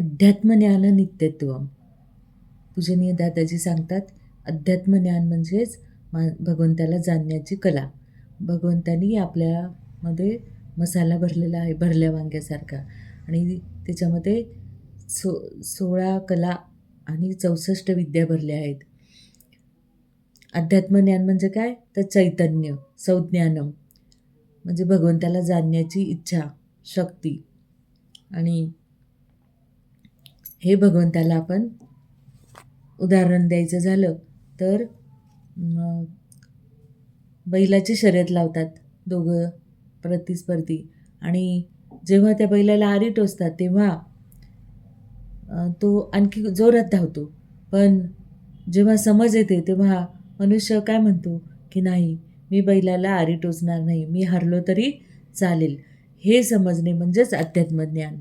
अध्यात्मज्ञान नित्यत्वम. पूजनीय दादाजी सांगतात, अध्यात्मज्ञान म्हणजेच भगवंताला जाणण्याची कला. भगवंतानी आपल्यामध्ये मसाला भरलेला आहे, भरल्या वांग्यासारखा, आणि त्याच्यामध्ये 16 कला आणि 64 विद्या भरल्या आहेत. अध्यात्मज्ञान म्हणजे काय? तर चैतन्य, संज्ञानम, म्हणजे भगवंताला जाणण्याची इच्छा, शक्ती. आणि हे भगवंताला आपण उदाहरण द्यायचं झालं तर बैलाची शर्यत लावतात दोघं प्रतिस्पर्धी, आणि जेव्हा त्या बैलाला आरी टोचतात तेव्हा तो आणखी जोरात धावतो. पण जेव्हा समज येते तेव्हा मनुष्य काय म्हणतो की नाही, मी बैलाला आरी टोचणार नाही, मी हरलो तरी चालेल. हे समजणे म्हणजेच अध्यात्मज्ञान.